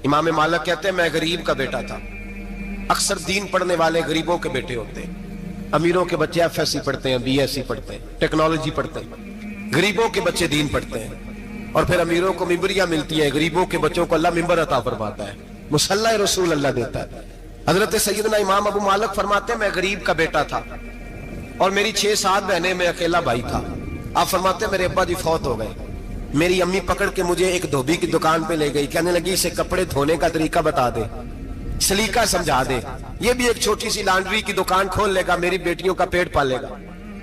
امام مالک کہتے ہیں میں غریب کا بیٹا تھا. اکثر دین پڑھنے والے غریبوں کے بیٹے ہوتے ہیں. امیروں کے بچے ایف ایس سی پڑھتے ہیں, بی ایس سی پڑھتے ہیں, ٹیکنالوجی پڑھتے ہیں. غریبوں کے بچے دین پڑھتے ہیں اور پھر امیروں کو ممبریاں ملتی ہیں. غریبوں کے بچوں کو اللہ ممبر عطا فرماتا ہے, مصلی رسول اللہ دیتا ہے. حضرت سیدنا امام ابو مالک فرماتے ہیں میں غریب کا بیٹا تھا اور میری 6-7 بہنیں, میں اکیلا بھائی تھا. آپ فرماتے ہیں میرے ابا جی فوت ہو گئے. میری امی پکڑ کے مجھے ایک دھوبی کی دکان پہ لے گئی, کہنے لگی اسے کپڑے دھونے کا طریقہ بتا دے, سلیقہ سمجھا دے, یہ بھی ایک چھوٹی سی لانڈری کی دکان کھول لے گا, میری بیٹیوں کا پیٹ پالے گا.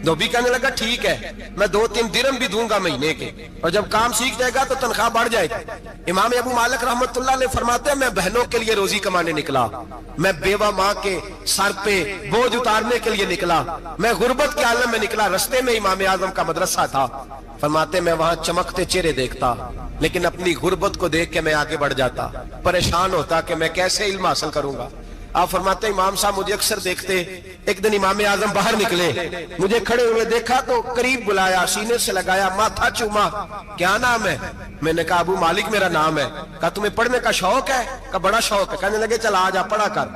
دھوبی کہنے لگا ٹھیک ہے, میں 2-3 درہم بھی دوں گا مہینے کے, اور جب کام سیکھ جائے گا تو تنخواہ بڑھ جائے گی. امام ابو مالک رحمت اللہ علیہ فرماتے ہیں میں بہنوں کے لیے روزی کمانے نکلا, میں بیوہ ماں کے سر پہ بوجھ اتارنے کے لیے نکلا, میں غربت کے عالم میں نکلا. رستے میں امام اعظم کا مدرسہ تھا. فرماتے میں وہاں چمکتے چہرے دیکھتا, لیکن اپنی غربت کو دیکھ کے میں آگے بڑھ جاتا, پریشان ہوتا کہ میں کیسے علم حاصل کروں گا. آپ فرماتے امام صاحب مجھے اکثر دیکھتے. ایک دن امام اعظم باہر نکلے, مجھے کھڑے ہوئے دیکھا تو قریب بلایا, سینے سے لگایا, ماتھا چوما. کیا نام ہے؟ میں نے کہا ابو مالک میرا نام ہے. کہا تمہیں پڑھنے کا شوق ہے؟ کہا بڑا شوق ہے. کہنے لگے چل آجا پڑھا کر,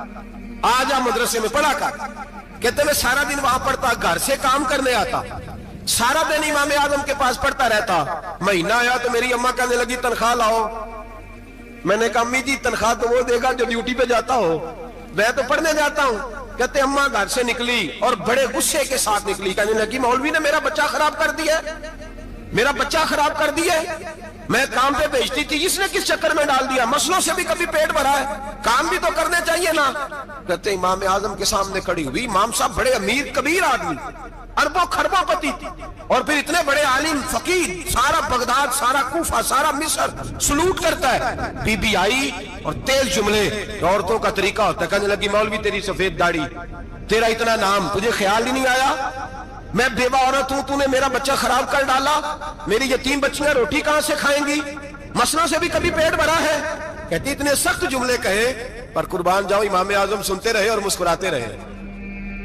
آجا مدرسے میں پڑھا کر. کہتے میں سارا دن وہاں پڑھتا, گھر سے کام کرنے آتا, سارا دن امام اعظم کے پاس پڑھتا رہتا. مہینہ آیا تو میری اماں کہنے لگی تنخواہ لاؤ. میں نے کہا امی جی تنخواہ تو وہ دے گا جو ڈیوٹی پہ جاتا ہو, میں تو پڑھنے جاتا ہوں. کہتے اماں گھر سے نکلی اور بڑے غصے کے ساتھ نکلی, کہنے لگی مولوی نے میرا بچہ خراب کر دیا, میرا بچہ خراب کر دیا. میں کام پہ بھیجتی تھی, اس نے کس چکر میں ڈال دیا, مسلوں سے بھی کبھی پیٹ بھرا ہے, کام بھی تو کرنے چاہیے نا. کہتے امام اعظم کے سامنے کھڑی ہوئی. امام صاحب بڑے امیر کبیر آدمی, اربوں خربوں پتی تھی, اور پھر اتنے بڑے عالم فقیر, سارا بغداد, سارا کوفہ, سارا مصر سلوٹ کرتا ہے. بی بی آئی اور تیز جملے, عورتوں کا طریقہ ہوتا ہے. کہنے لگی مولوی تیری سفید داڑھی, تیرا اتنا نام, تجھے خیال ہی نہیں آیا میں بیوہ عورت ہوں, تو نے میرا بچہ خراب کر ڈالا, میری یتیم بچیاں روٹی کہاں سے کھائیں گی, مسئلوں سے بھی کبھی پیٹ بھرا ہے. کہتی اتنے سخت جملے کہے, پر قربان جاؤ امام اعظم سنتے رہے اور مسکراتے رہے.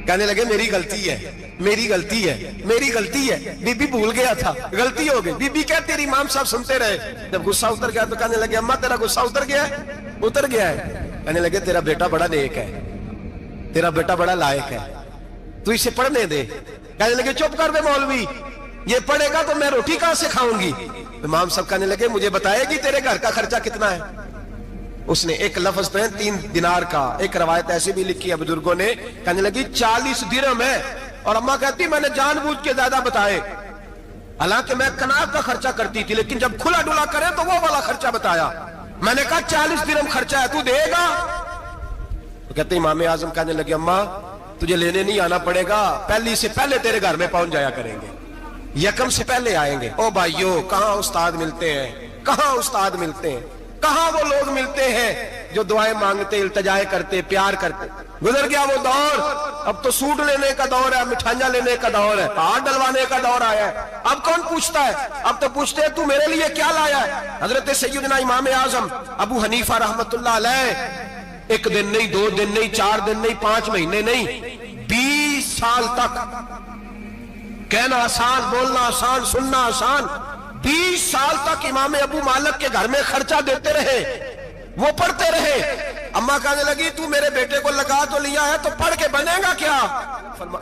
کہنے لگے میری غلطی ہے, میری غلطی ہے, میری غلطی ہے. بی بی بھول گیا تھا, غلطی ہو گئی. بی بی کہتے تیری امام صاحب سنتے رہے. جب غصہ اتر گیا تو کہنے لگے اماں تیرا غصہ اتر گیا ہے؟ اتر گیا ہے. کہنے لگے تیرا بیٹا بڑا نیک ہے, تیرا بیٹا بڑا لائق ہے, تو اسے پڑھنے دے. کہنے لگے چپ کر دے مولوی, یہ پڑھے گا تو میں روٹی کہاں سے کھاؤں گی. امام صاحب کہنے لگے مجھے بتائے گی تیرے گھر کا خرچہ کتنا ہے. اس نے ایک لفظ پہ 3 دینار کا, ایک روایت ایسی بھی لکھی ہے بزرگوں نے, کہنے لگی 40 درہم ہے. اور اماں کہتی میں نے جان بوجھ کے زیادہ بتائے, حالانکہ میں کناب کا خرچہ کرتی تھی, لیکن جب کھلا ڈلا کرے تو وہ والا خرچہ بتایا. میں نے کہا 40 درہم خرچہ ہے, تو دے گا؟ تو کہتے امام اعظم کہنے لگے اماں تجھے لینے نہیں آنا پڑے گا, پہلی سے پہلے تیرے گھر میں پہنچ جایا کریں گے, یکم سے پہلے آئیں گے. او بھائیو کہاں استاد ملتے ہیں, کہاں استاد ملتے ہیں, کہاں وہ لوگ ملتے ہیں جو دعائیں مانگتے, التجائے کرتے, پیار کرتے. گزر گیا وہ دور, اب تو سوٹ لینے کا دور ہے, مٹھائیاں لینے کا دور ہے, ہاتھ ڈلوانے کا دور آیا ہے. اب کون پوچھتا ہے, اب تو پوچھتے ہیں تو میرے لیے کیا لایا ہے. حضرت سیدنا امام اعظم ابو حنیفہ رحمت اللہ علیہ 1 دن نہیں, 2 دن نہیں, 4 دن نہیں, 5 مہینے نہیں, 20 سال تک, کہنا آسان, بولنا آسان, سننا آسان, 20 سال تک امام ابو مالک کے گھر میں خرچہ دیتے رہے, وہ پڑھتے رہے. اماں کہنے لگی تو میرے بیٹے کو لگا تو لیا ہے, تو پڑھ کے بنے گا کیا.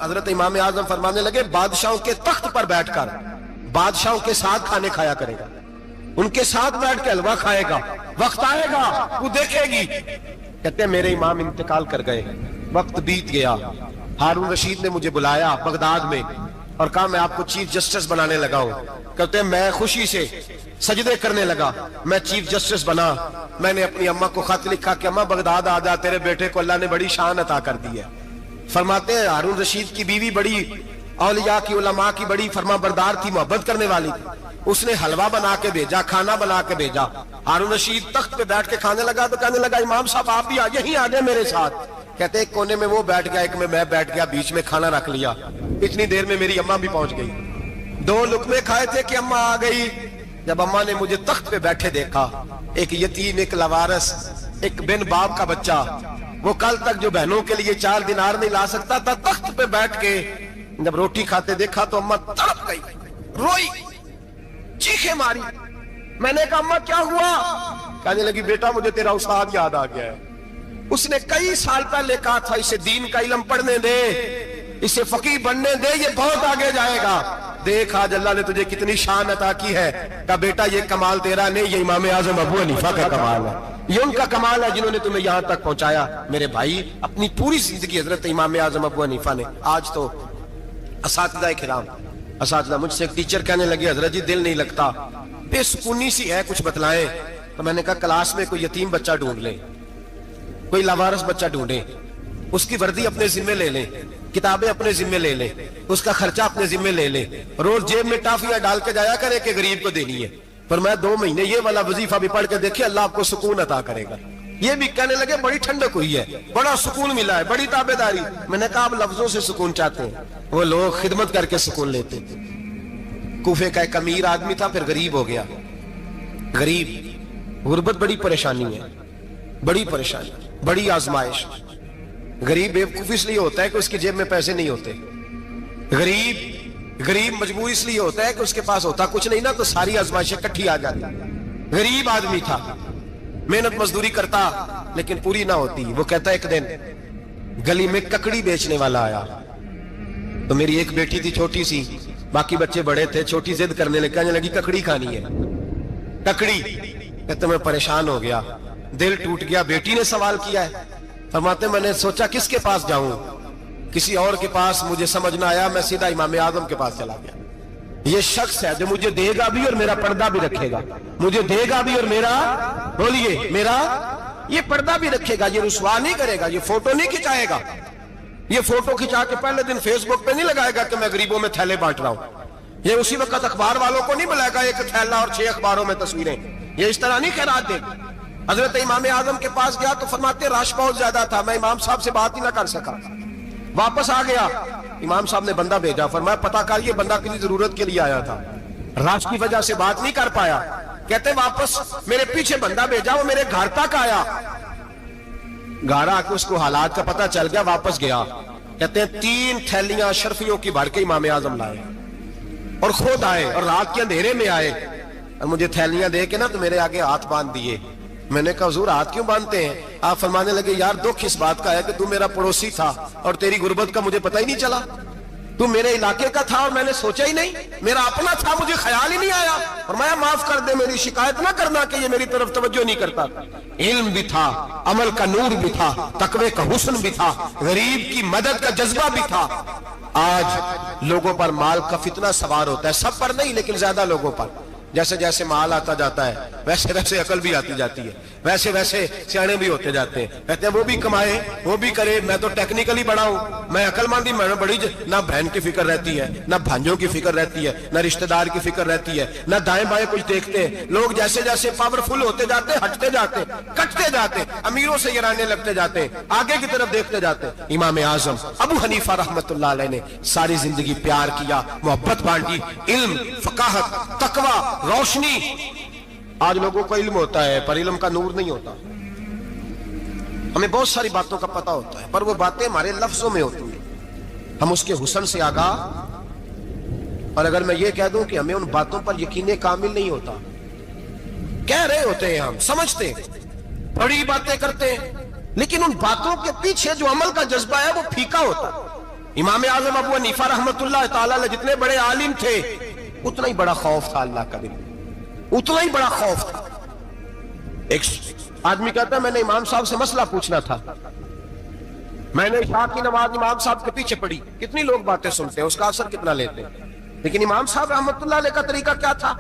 حضرت امام اعظم فرمانے لگے بادشاہوں کے تخت پر بیٹھ کر بادشاہوں کے ساتھ کھانے کھایا کرے گا, ان کے ساتھ بیٹھ کے حلوہ کھائے گا, وقت آئے گا وہ دیکھے گی. کہتے ہیں میرے امام انتقال کر گئے, وقت بیت گیا. ہارون رشید نے مجھے بلایا بغداد میں اور کہا میں آپ کو چیف جسٹس بنانے لگا ہوں. کہتے ہیں میں خوشی سے سجدے کرنے لگا, میں چیف جسٹس بنا. میں نے اپنی اماں کو خط لکھا کہ اماں بغداد آ جا, تیرے بیٹے کو اللہ نے بڑی شان عطا کر دی ہے. فرماتے ہیں ہارون رشید کی بیوی بڑی اولیاء کی, علماء کی بڑی فرما بردار تھی, محبت کرنے والی تھی. اس نے حلوہ بنا کے بھیجا, کھانا بنا کے بھیجا. ہارون رشید تخت پہ بیٹھ کے کھانے لگا تو کہنے لگا امام صاحب آپ بھی یہیں آ جائیں میرے ساتھ. کہتے ایک کونے میں وہ بیٹھ گیا, ایک میں بیٹھ گیا, بیچ میں کھانا رکھ لیا. اتنی دیر میں میری اماں بھی پہنچ گئی. 2 لقمے کھائے تھے کہ اماں آ گئی. جب اماں نے مجھے تخت پہ بیٹھے دیکھا, ایک یتیم, ایک لوارث, ایک بن باپ کا بچہ, وہ کل تک جو بہنوں کے لیے 4 دینار نہیں لا سکتا تھا, تخت پہ بیٹھ کے جب روٹی کھاتے دیکھا تو اماں تڑپ گئی, روئی, چیخیں ماری. میں نے کہا اماں کیا ہوا؟ کہنے لگی بیٹا مجھے تیرا استاد یاد آ گیا ہے، اس نے کئی سال پہلے کہا تھا اسے دین کا علم پڑھنے دے، اسے فقیہ بننے دے، یہ بہت آگے جائے گا۔ دیکھ آج اللہ نے تجھے کتنی شان عطا کی ہے۔ کہا بیٹا یہ کمال تیرا نہیں، یہ امام اعظم ابو حنیفہ کا کمال ہے، یہ ان کا کمال ہے جنہوں نے تمہیں یہاں تک پہنچایا۔ میرے بھائی اپنی پوری زندگی حضرت امام اعظم ابو حنیفہ نے۔ آج تو اساتذہ کرام، اساتذہ مجھ سے ایک ٹیچر کہنے لگے حضرت جی دل نہیں لگتا، بے سکونی سی ہے، کچھ بتلائیں۔ تو میں نے کہا کلاس میں کوئی یتیم بچہ ڈھونڈ لیں، کوئی لاوارث بچہ ڈھونڈیں، اس کی وردی اپنے ذمے لے لیں، کتابیں اپنے ذمے لے لیں، اس کا خرچہ اپنے ذمے لے لیں، روز جیب میں ٹافیاں ڈال کے جایا کرے کہ غریب کو دینی ہے، پر میں 2 مہینے یہ والا وظیفہ بھی پڑھ کے دیکھے، اللہ آپ کو سکون عطا کرے گا۔ یہ بھی کہنے لگے بڑی ٹھنڈک ہوئی ہے، بڑا سکون ملا ہے، بڑی تابعداری۔ میں نے کہا آپ لفظوں سے سکون چاہتے ہیں، وہ لوگ خدمت کر کے سکون لیتے تھے۔ کوفے کا ایک امیر آدمی تھا، پھر غریب ہو گیا۔ غریب، غربت بڑی پریشانی ہے، بڑی پریشانی، بڑی آزمائش۔ غریب بیوقوف اس لیے ہوتا ہے کہ اس کی جیب میں پیسے نہیں ہوتے، غریب مجبور اس لیے ہوتا ہے کہ اس کے پاس ہوتا کچھ نہیں نا، تو ساری آزمائشیں کٹھی آ جاتی۔ غریب آدمی تھا، محنت مزدوری کرتا لیکن پوری نہ ہوتی۔ وہ کہتا ایک دن گلی میں ککڑی بیچنے والا آیا، تو میری ایک بیٹی تھی چھوٹی سی، باقی بچے بڑے تھے، چھوٹی ضد کرنے لگی، کہنے لگی ککڑی کھانی ہے، ککڑی۔ کہتے میں پریشان ہو گیا، دل ٹوٹ گیا، بیٹی نے سوال کیا ہے۔ فرماتے میں نے سوچا کس کے پاس جاؤں، کسی اور کے پاس مجھے سمجھ نہ آیا، میں سیدھا امام اعظم کے پاس چلا گیا۔ یہ شخص ہے جو مجھے دے گا بھی اور میرا پردہ بھی رکھے گا، مجھے دے گا بھی اور میرا، بولیے، میرا یہ پردہ بھی رکھے گا، یہ رسوا نہیں کرے گا، یہ فوٹو نہیں کھچائے گا، یہ فوٹو کھچا کے پہلے دن فیس بک پہ نہیں لگائے گا کہ میں غریبوں میں تھیلے بانٹ رہا ہوں، یہ اسی وقت اخبار والوں کو نہیں بلائے گا ایک تھیلا اور 6 اخباروں میں تصویریں، یہ اس طرح نہیں خیرات دے گا۔ حضرت امام اعظم کے پاس گیا تو فرماتے رش بہت زیادہ تھا، میں امام صاحب سے بات ہی نہ کر سکا، واپس آ گیا۔ امام صاحب نے بندہ بھیجا، فرمایا پتہ کر یہ بندہ کسی ضرورت کے لیے آیا تھا، رش کی وجہ سے بات نہیں کر پایا۔ کہتے واپس میرے پیچھے بندہ بھیجا، وہ میرے گھر تک آیا، گھر آ کے اس کو حالات کا پتہ چل گیا، واپس گیا۔ کہتے ہیں 3 تھیلیاں اشرفیوں کی بھر کے امام اعظم لائے اور خود آئے اور رات کے اندھیرے میں آئے اور مجھے تھیلیاں دے کے نا تو میرے آگے ہاتھ باندھ دیے۔ میں نے کہا حضور ہاتھ کیوں باندھتے ہیں؟ آپ فرمانے لگے یار دکھ اس بات کا ہے کہ تو میرا پڑوسی تھا اور تیری غربت کا مجھے پتہ ہی نہیں چلا، تو میرے علاقے کا تھا اور میں نے سوچا ہی نہیں، میرا اپنا تھا مجھے خیال ہی نہیں آیا۔ فرمایا معاف کر دے، میری شکایت نہ کرنا کہ یہ میری طرف توجہ نہیں کرتا۔ علم بھی تھا، عمل کا نور بھی تھا، تقوی کا حسن بھی تھا، غریب کی مدد کا جذبہ بھی تھا۔ آج لوگوں پر مال کا فتنہ سوار ہوتا ہے، سب پر نہیں لیکن زیادہ لوگوں پر۔ جیسے جیسے مال آتا جاتا ہے ویسے ویسے عقل بھی آتی جاتی ہے، ویسے ویسے سیانے بھی ہوتے جاتے ہیں۔ کہتے ہیں وہ بھی کمائے وہ بھی کرے، میں تو ٹیکنیکلی بڑا ہوں، میں عقل مندی، میں نے بڑی نہ بہن کی فکر رہتی ہے، نہ بھانجوں کی فکر رہتی ہے، نہ رشتہ دار کی فکر رہتی ہے، نہ دائیں بائیں کچھ دیکھتے ہیں۔ لوگ جیسے جیسے پاورفل ہوتے جاتے ہیں، ہٹتے جاتے ہیں، کٹتے جاتے ہیں، امیروں سے گرانے لگتے جاتے ہیں، آگے کی طرف دیکھتے جاتے ہیں۔ امام اعظم ابو حنیفہ رحمۃ اللہ علیہ نے ساری زندگی پیار کیا، محبت بانٹی، علم، فقاہت، تقوی، روشنی۔ آج لوگوں کو علم ہوتا ہے پر علم کا نور نہیں ہوتا، ہمیں بہت ساری باتوں کا پتہ ہوتا ہے پر وہ باتیں ہمارے لفظوں میں ہوتی ہیں، ہم اس کے حسن سے آگاہ۔ اور اگر میں یہ کہہ دوں کہ ہمیں ان باتوں پر یقین کامل نہیں ہوتا، کہہ رہے ہوتے ہیں، ہم سمجھتے ہیں، بڑی باتیں کرتے ہیں، لیکن ان باتوں کے پیچھے جو عمل کا جذبہ ہے وہ پھیکا ہوتا ہے۔ امام اعظم ابو حنیفہ رحمۃ اللہ تعالیٰ علیہ جتنے بڑے عالم تھے اتنا ہی بڑا خوف تھا اللہ کا، اتنا ہی بڑا خوف تھا۔ ایک آدمی کہتا ہے میں نے امام صاحب سے مسئلہ پوچھنا تھا، میں نے عشاء کی نماز امام صاحب کے پیچھے پڑھی، کتنی لوگ باتیں سنتے ہیں، اس کا اثر کتنا لیتے ہیں، لیکن امام صاحب رحمۃ اللہ علیہ کا طریقہ کیا تھا؟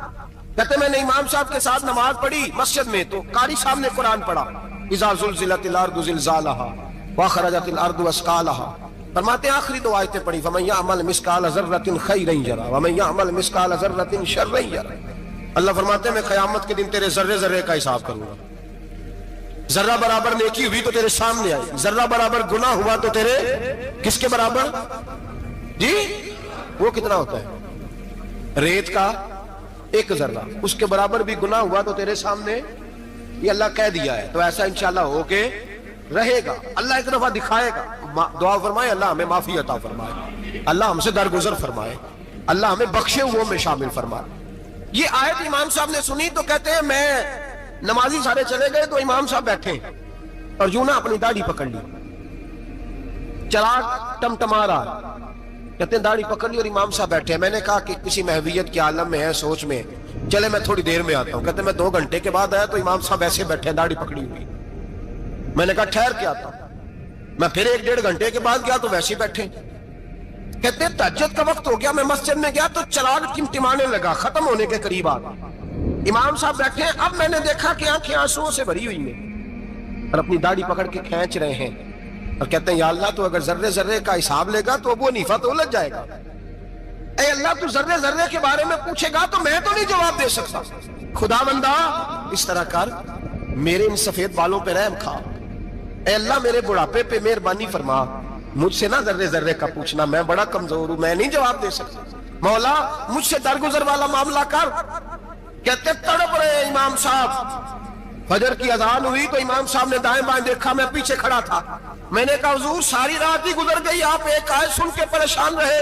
کہتے میں نے امام صاحب کے ساتھ نماز پڑھی مسجد میں، تو قاری صاحب نے قرآن پڑھا، اذا زلزلت الارض زلزالها واخرجت الارض اثقالها، فرماتے ہیں آخری 2 آیتیں پڑھی، فمن يعمل مثقال ذرة خيرا يره ومن يعمل مثقال ذرة شرا يره۔ اللہ فرماتے ہیں میں قیامت کے دن تیرے ذرے ذرے کا حساب کروں گا، ذرہ برابر نیکی ہوئی تو تیرے سامنے آئی، ذرہ برابر گناہ ہوا تو تیرے کس کے برابر؟ جی وہ کتنا ہوتا ہے؟ ریت کا 1 ذرہ، اس کے برابر بھی گناہ ہوا تو تیرے سامنے، یہ اللہ کہہ دیا ہے، تو ایسا انشاءاللہ ہو کے رہے گا۔ اللہ ایک دفعہ دکھائے گا، دعا فرمائے اللہ ہمیں معافی عطا فرمائے، اللہ ہم سے درگزر فرمائے، اللہ ہمیں بخشے ہوئوں میں شامل فرمائے۔ یہ آیت امام صاحب نے سنی تو کہتے ہیں میں نمازی سارے چلے گئے تو امام صاحب بیٹھے اور یوں نہ اپنی داڑھی پکڑ لی, چراغ ٹمٹما رہا, کہتے ہیں داڑھی پکڑ لی اور امام صاحب بیٹھے. میں نے کہا کہ کسی محویت کے عالم میں ہے, سوچ میں, چلے میں تھوڑی دیر میں آتا ہوں. کہتے ہیں میں 2 گھنٹے کے بعد آیا تو امام صاحب ایسے بیٹھے ہیں داڑھی پکڑی ہوئی. میں نے کہا ٹھہر کے آتا ہوں. میں پھر 1-1.5 گھنٹے کے بعد گیا تو ویسے بیٹھے. کہتے ہیں تہجد کا وقت ہو گیا, میں مسجد میں گیا تو چراغ ٹمٹمانے لگا, ختم ہونے کے قریب آ گیا. امام صاحب بیٹھے ہیں. اب میں نے دیکھا کہ آنکھیں آنسوؤں سے بھری ہوئی ہیں اور اپنی داڑھی پکڑ کے کھینچ رہے ہیں اور کہتے ہیں یا اللہ تو اگر ذرے ذرے کا حساب لے گا تو ابو حنیفہ تو الجھ جائے گا. اے اللہ تو ذرے ذرے کے بارے میں پوچھے گا تو میں تو نہیں جواب دے سکتا. خدا بندہ اس طرح کر, میرے ان سفید بالوں پہ رحم کھا. اے اللہ میرے بڑھاپے پہ مہربانی فرما, مجھ سے نہ ذرے ذرے کا پوچھنا, میں بڑا کمزور ہوں, میں نہیں جواب دے سکتا. مولا مجھ سے درگزر والا معاملہ کر. کہتے تڑپ رہے امام صاحب. فجر کی اذان ہوئی تو امام صاحب نے دائیں بائیں دیکھا, میں پیچھے کھڑا تھا. میں نے کہا حضور ساری رات ہی گزر گئی, آپ ایک آیت سن کے پریشان رہے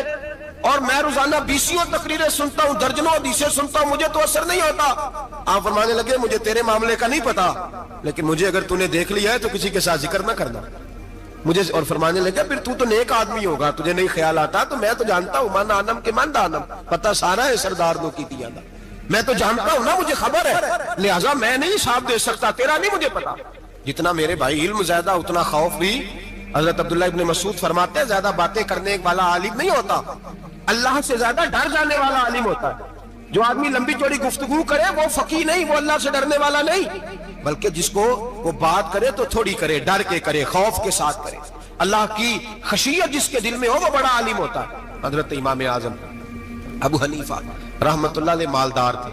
اور میں روزانہ 20 تقریریں سنتا ہوں, درجنوں حدیثیں سنتا ہوں, مجھے تو اثر نہیں ہوتا. آپ فرمانے لگے مجھے تیرے معاملے کا نہیں پتا, لیکن مجھے اگر تو نے دیکھ لیا ہے تو کسی کے ساتھ ذکر نہ کرنا مجھے. اور فرمانے لگے پھر تو نیک آدمی ہوگا, تجھے نہیں خیال آتا, تو میں تو جانتا ہوں من آنم کے من دانم, پتہ سارا ہے سردار دو کی تیانا, میں تو جانتا ہوں نا, مجھے خبر ہے, لہٰذا میں نہیں حساب دے سکتا, تیرا نہیں مجھے پتا. جتنا میرے بھائی علم زیادہ اتنا خوف بھی. حضرت عبداللہ ابن مسعود فرماتے ہیں زیادہ باتیں کرنے والا عالم نہیں ہوتا, اللہ سے زیادہ ڈر جانے والا عالم ہوتا ہے. جو آدمی لمبی چوڑی گفتگو کرے وہ فقیہ نہیں, وہ اللہ سے ڈرنے والا نہیں, بلکہ جس کو وہ بات کرے تو تھوڑی کرے, ڈر کے کرے, خوف کے ساتھ کرے. اللہ کی خشیت جس کے دل میں ہو وہ بڑا عالم ہوتا ہے. حضرت امام اعظم ابو حنیفہ رحمت اللہ علیہ مالدار تھے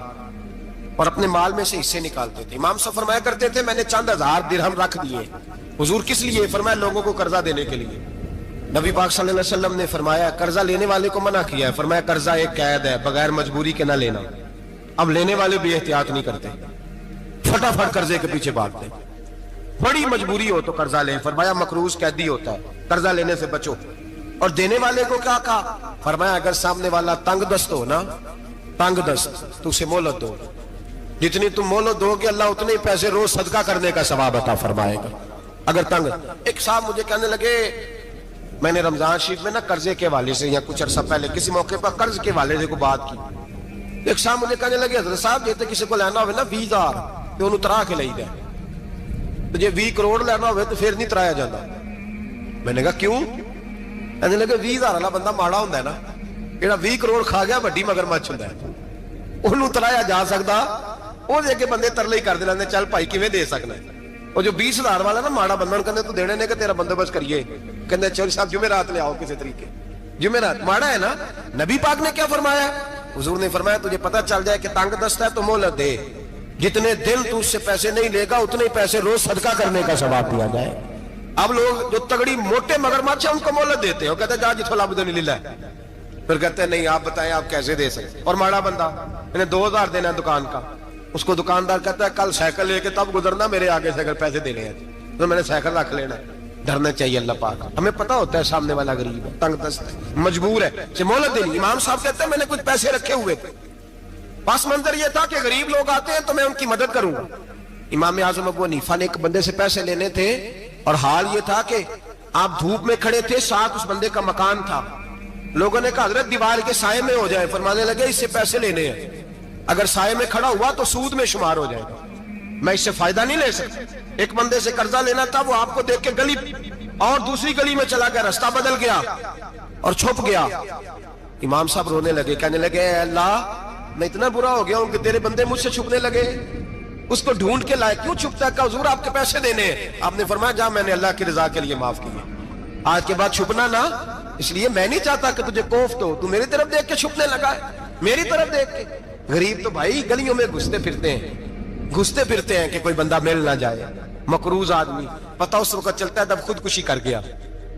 اور اپنے مال میں سے حصے نکالتے تھے. امام صاحب فرمایا کرتے تھے میں نے چند 1000 درہم رکھ دیے. حضور کس لیے؟ فرمایا لوگوں کو قرضہ دینے کے لیے. نبی پاک صلی اللہ علیہ وسلم نے فرمایا قرضہ لینے والے کو منع کیا ہے, فرمایا قرضہ ایک قید ہے, بغیر مجبوری کے نہ لینا. اب لینے والے بھی احتیاط نہیں کرتے, فٹافٹ قرضے کے پیچھے بھاگتے. بڑی مجبوری ہو تو قرضہ لیں, فرمایا مقروض قیدی ہوتا ہے, قرضہ لینے سے بچو. اور دینے والے کو کیا کہا؟ فرمایا اگر سامنے والا تنگ دست ہو نا, تنگ دست, تو اسے مہلت دو. جتنی تم مہلت دو گے اللہ اتنے ہی پیسے روز صدقہ کرنے کا ثواب عطا فرمائے گا. اگر تنگ. ایک صاحب مجھے کہنے لگے, میں نے رمضان شریف میں نا قرضے کے حوالے سے یا کچھ عرصہ پہلے کسی موقع پر قرض کے حوالے سے کوئی بات کی. ایک صاحب مجھے کہنے لگے حضرت صاحب جیسے کسی کو لینا ہوئے نا 20,000 تو انہوں ترا کے لئی دے, تو جے 20 کروڑ لینا ہوئے تو پھر نہیں ترایا جاتا. میں نے کہا کیوں؟ کہنے لگے 20,000 والا بندہ ماڑا ہوتا ہے نا, جہاں 20 کروڑ کھا گیا بڑی مگرمچھ ہوتا ہے, انہوں ترایا جا سکتا, وہ دے کے بندے ترلے ہی کر دے, چل بھائی کیویں دے سکنا ہے. وہ جو 20,000 والا نا ماڑا بندہ کہتے تو دینے نے کہ تیرا بندوبست کریے, کہتے چوری صاحب جمعرات لے آؤ کسی طریقے. جمعرات ماڑا ہے نا. نبی پاک نے کیا فرمایا؟ حضور نے فرمایا تجھے پتہ چل جائے کہ تنگ دست ہے تو مہلت دے, جتنے دن تو اس سے پیسے نہیں لے گا اتنے پیسے روز صدقہ کرنے کا ثواب دیا جائے. اب لوگ جو تگڑی موٹے مگرمچھ ہیں ان کو مہلت دیتے ہیں, وہ کہتے ہیں جا جتھوں لب دے نہیں لے, پھر کہتے ہیں نہیں آپ بتائیں آپ کیسے دے سکتے. اور ماڑا بندہ انہیں 2,000 دینا ہے دکان کا, اس کو دکاندار کہتا ہے کل سائیکل لے کے تب گزرنا میرے آگے سے اگر پیسے دینے ہیں تو میں نے سائیکل رکھ لینا. ڈرنا چاہیے اللہ پاک. ہمیں پتا ہوتا ہے سامنے والا غریب ہے, تنگ دست ہے, مجبور ہے, اسے مہلت دینی. امام صاحب کہتے ہیں میں نے کچھ پیسے رکھے ہوئے تھے, پس منظر یہ تھا کہ غریب لوگ آتے ہیں تو میں ان کی مدد کروں گا. امام اعظم ابو حنیفہ نے ایک بندے سے پیسے لینے تھے اور حال یہ تھا کہ آپ دھوپ میں کھڑے تھے, ساتھ اس بندے کا مکان تھا. لوگوں نے کہا حضرت دیوار کے سائے میں ہو جائے. فرمانے لگے اس سے پیسے لینے ہیں, اگر سائے میں کھڑا ہوا تو سود میں شمار ہو جائے گا, میں اس سے فائدہ نہیں لے سکتا. ایک بندے سے قرضہ لینا تھا, وہ آپ کو دیکھ کے گلی اور دوسری گلی میں چلا گیا, رستہ بدل گیا اور چھپ گیا. امام صاحب رونے لگے, کہنے لگے اے اللہ میں اتنا برا ہو گیا ہوں کہ تیرے بندے مجھ سے چھپنے لگے. اس کو ڈھونڈ کے لائے, کیوں چھپتا ہے؟ کہ حضور آپ کے پیسے دینے ہیں. آپ نے فرمایا جا میں نے اللہ کی رضا کے لیے معاف کیے, آج کے بعد چھپنا نہ, اس لیے میں نہیں چاہتا کہ تجھے کوفت ہو, تو میری طرف دیکھ کے چھپنے لگا ہے, میری طرف دیکھ کے. غریب تو بھائی گلیوں میں گھستے پھرتے ہیں کہ کوئی بندہ مل نہ جائے. مقروض آدمی پتہ اس وقت چلتا ہے جب خودکشی کر گیا,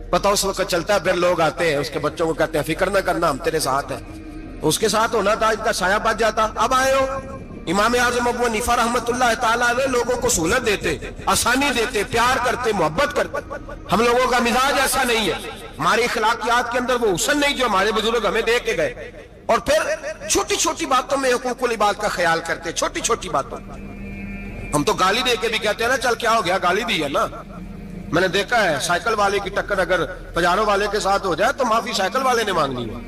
پتہ اس وقت چلتا ہے پھر لوگ آتے ہیں اس کے بچوں کو کہتے ہیں فکر نہ کرنا ہم تیرے ساتھ ہیں. اس کے ساتھ ہونا تھا, ان کا سایہ بچ جاتا. اب آئے ہو امام اعظم ابو حنیفہ رحمت اللہ تعالیٰ علیہ لوگوں کو سہولت دیتے, آسانی دیتے, پیار کرتے, محبت کرتے. ہم لوگوں کا مزاج ایسا نہیں ہے, ہماری اخلاقیات کے اندر وہ حسن نہیں جو ہمارے بزرگ ہمیں دے کے گئے. اور پھر چھوٹی چھوٹی باتوں میں حقوق العباد کا خیال کرتے، چھوٹی چھوٹی باتوں. ہم تو گالی دے کے بھی کہتے ہیں نا چل کیا ہو گیا، گالی دی ہے نا. میں نے دیکھا ہے سائیکل والے کی ٹکر اگر پجارو والے کے ساتھ ہو جائے تو معافی سائیکل والے نے مانگنی ہے،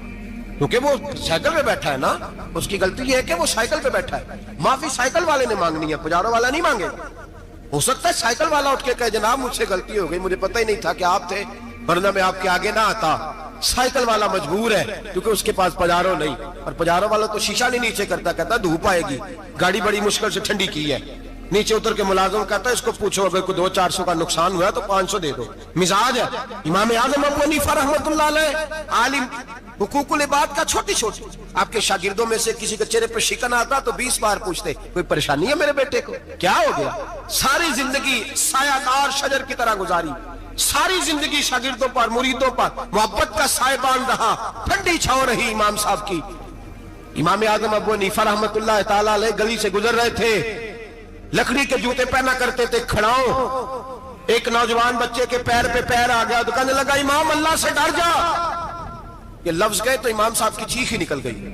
کیونکہ وہ سائیکل پہ بیٹھا ہے نا. اس کی غلطی یہ ہے کہ وہ سائیکل پہ بیٹھا ہے، معافی سائیکل والے نے مانگنی ہے، پجارو والا نہیں مانگے. ہو سکتا ہے سائیکل والا اٹھ کے کہے جناب مجھ سے غلطی ہو گئی، مجھے پتہ ہی نہیں تھا کہ آپ تھے، ورنہ میں آپ کے آگے نہ آتا. سائیکل والا مجبور ہے کیونکہ اس کے پاس پجارو نہیں، اور پجارو والا تو شیشہ نہیں نیچے کرتا، کہتا دھوپ آئے گی، گاڑی بڑی مشکل سے ٹھنڈی کی ہے. نیچے اتر کے ملازم کہتا ہے اس کو پوچھو اگر کوئی 200-400 کا نقصان ہوا تو 500 دے دو. مزاج ہے. امام اعظم ابو حنیفہ رحمۃ اللہ علیہ عالم، حقوق العباد کا چھوٹی چھوٹی. آپ کے شاگردوں میں سے کسی کے چہرے پر شکن آتا تو 20 بار پوچھتے کوئی پریشانی ہے میرے بیٹے کو، کیا ہو گیا. ساری زندگی سایہ دار شجر کی طرح گزاری، ساری زندگی شاگردوں پر مریدوں پر محبت کا سائبان رہا، ٹھنڈی چھاؤں رہی امام صاحب کی. امام اعظم ابو حنیفہ رحمۃ اللہ تعالی علیہ گلی سے گزر رہے تھے، لکڑی کے جوتے پہنا کرتے تھے، کھڑاؤں. ایک نوجوان بچے کے پیر پہ پیر آ گیا تو کہنے لگا امام اللہ سے ڈر جا. یہ لفظ گئے تو امام صاحب کی چیخ ہی نکل گئی.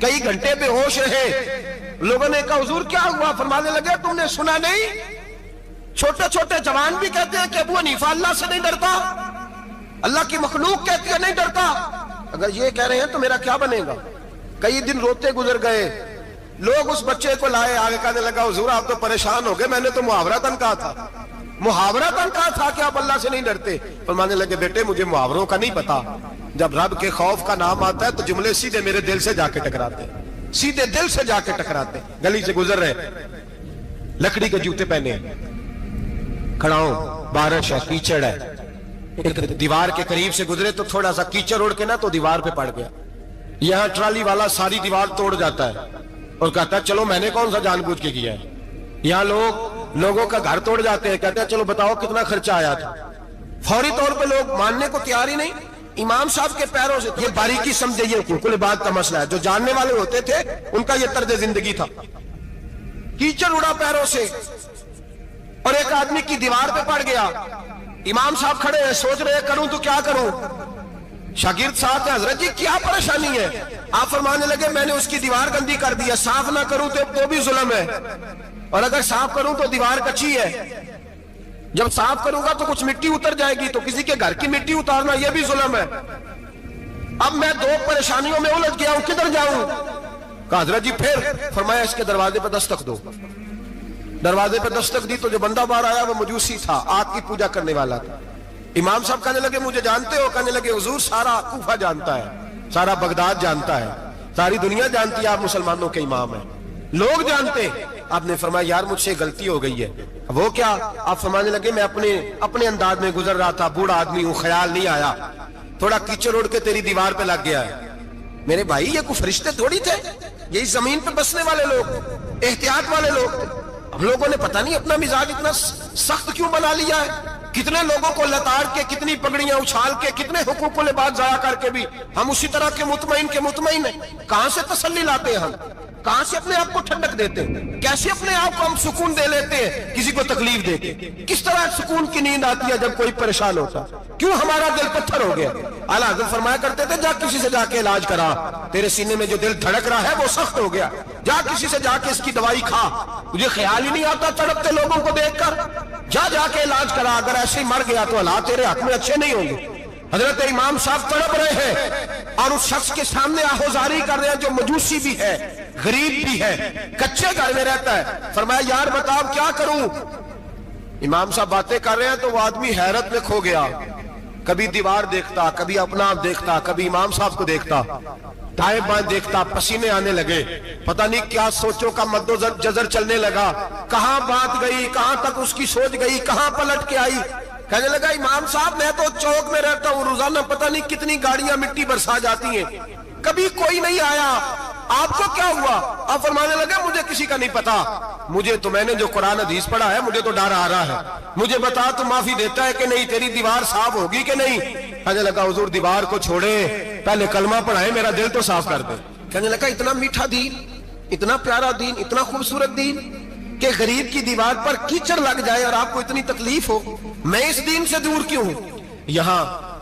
کئی گھنٹے بے ہوش رہے. لوگوں نے کہا حضور کیا ہوا؟ فرمانے لگے تم نے سنا نہیں، چھوٹے چھوٹے جوان بھی کہتے ہیں کہ ابو حنیفہ اللہ سے نہیں ڈرتا، اللہ کی مخلوق کہتی ہے نہیں ڈرتا. اگر یہ کہہ رہے ہیں تو میرا کیا بنے گا؟ کئی دن روتے گزر گئے. لوگ اس بچے کو لائے، آگے کہنے لگا حضور آپ تو پریشان ہو گئے، میں نے تو محاورتاً کہا تھا، محاورتاً کہا تھا کہ آپ اللہ سے نہیں ڈرتے. فرمانے لگے بیٹے مجھے محاوروں کا نہیں پتا، جب رب کے خوف کا نام آتا ہے تو جملے سیدھے میرے دل سے جا کے ٹکراتے، سیدھے دل سے جا کے ٹکراتے. گلی سے گزر رہے، لکڑی کے جوتے پہنے، کھڑاؤں، بارش ہے، کیچڑ ہے. ایک دیوار کے قریب سے گزرے تو تھوڑا سا کیچڑ اڑ کے نا تو دیوار پہ پڑ گیا. یہاں ٹرالی والا ساری دیوار توڑ جاتا ہے اور کہتا ہے چلو میں نے کون سا جان بوجھ کے کیا ہے. یہاں لوگوں کا گھر توڑ جاتے ہیں، کہتے ہیں چلو بتاؤ کتنا خرچہ آیا تھا. فوری طور پہ لوگ ماننے کو تیار ہی نہیں. امام صاحب کے پیروں سے یہ باریکی سمجھے، یہ حقوق العباد کا مسئلہ ہے. جو جاننے والے ہوتے تھے ان کا یہ طرز زندگی تھا. کیچڑ اڑا پیروں سے اور ایک آدمی کی دیوار پہ پڑ گیا. امام صاحب کھڑے ہیں، سوچ رہے کروں تو کیا کروں. شاگرد ساتھ ہیں، حضرت جی کیا پریشانی ہے؟ آپ فرمانے لگے میں نے اس کی دیوار گندی کر دی ہے، صاف نہ کروں تو بھی ظلم ہے، اور اگر صاف کروں تو دیوار کچی ہے. جب صاف کروں گا تو کچھ مٹی اتر جائے گی، تو کسی کے گھر کی مٹی اتارنا یہ بھی ظلم ہے. اب میں دو پریشانیوں میں الجھ گیا ہوں، کدھر جاؤں؟ کہا حضرت جی پھر؟ فرمایا اس کے دروازے پہ دستک دو. دروازے پہ دستک دی تو جو بندہ باہر آیا وہ مجوسی تھا، آگ کی پوجا کرنے والا تھا. امام صاحب کہنے لگے مجھے جانتے ہو؟ کہنے لگے حضور سارا کوفہ جانتا ہے، سارا بغداد جانتا ہے، ساری دنیا جانتی ہے آپ مسلمانوں کے امام ہیں، لوگ جانتے. آپ نے فرمایا یار مجھ سے غلطی ہو گئی ہے. وہ کیا؟ آپ فرمانے لگے میں اپنے انداز میں گزر رہا تھا، بوڑھا آدمی ہوں، خیال نہیں آیا، تھوڑا کیچڑ اڑ کے تیری دیوار پہ لگ گیا ہے. میرے بھائی یہ کوئی فرشتے تھوڑی تھے، یہی زمین پہ بسنے والے لوگ، احتیاط والے لوگ. ہم لوگوں نے پتہ نہیں اپنا مزاج اتنا سخت کیوں بنا لیا ہے. کتنے لوگوں کو لتاڑ کے، کتنی پگڑیاں اچھال کے، کتنے حقوق العباد ضائع کر کے بھی ہم اسی طرح کے مطمئن ہیں. کہاں سے تسلی لاتے ہیں ہم؟ کہاں سے اپنے آپ کو ٹھنڈک دیتے ہیں؟ کیسے اپنے آپ کو ہم سکون دے لیتے ہیں کسی کو تکلیف دے کے؟ کس طرح سکون کی نیند آتی ہے جب کوئی پریشان ہوتا؟ کیوں ہمارا دل پتھر ہو گیا؟ اعلیٰ حضرت فرمایا کرتے تھے جا کسی سے جا کے علاج کرا، تیرے سینے میں جو دل دھڑک رہا ہے وہ سخت ہو گیا، جا کسی سے جا کے اس کی دوائی کھا، تجھے خیال ہی نہیں آتا تڑپتے لوگوں کو دیکھ کر، جا کے علاج کرا. اگر ایسے ہی مر گیا تو حالات تیرے حق میں اچھے نہیں ہوں گے. حضرت امام صاحب تڑپ رہے ہیں اور اس شخص کے سامنے آہوزاری کر رہے ہیں جو مجوسی بھی ہے، غریب بھی ہے، کچے گھر میں رہتا ہے. فرمایا یار بتاؤ کیا کروں؟ امام صاحب باتیں کر رہے ہیں تو وہ آدمی حیرت میں کھو گیا. کبھی دیوار دیکھتا، کبھی اپنا آپ دیکھتا، کبھی امام صاحب کو دیکھتا، دائیں بائیں دیکھتا. پسینے آنے لگے، پتہ نہیں کیا سوچوں کا مد و جزر چلنے لگا، کہاں بات گئی، کہاں تک اس کی سوچ گئی، کہاں پلٹ کے آئی. کہنے لگا امام صاحب میں تو چوک میں رہتا ہوں، روزانہ پتہ نہیں کتنی گاڑیاں مٹی برسا جاتی ہیں، کبھی کوئی نہیں آیا، آپ کو کیا ہوا؟ آپ فرمانے لگے مجھے کسی کا نہیں پتا، مجھے تو میں نے جو قرآن حدیث پڑھا ہے مجھے تو ڈر آ رہا ہے، مجھے بتا تو معافی دیتا ہے کہ نہیں، تیری دیوار صاف ہوگی کہ نہیں؟ کہنے لگا حضور دیوار کو چھوڑے، پہلے کلمہ پڑھائیں، میرا دل تو صاف کر دے. کہنے لگا اتنا میٹھا دین، اتنا پیارا دین، اتنا خوبصورت دین کہ غریب کی دیوار پر کیچڑ لگ جائے اور آپ کو اتنی تکلیف ہو، میں اس دین سے دور کیوں ہوں؟ یہاں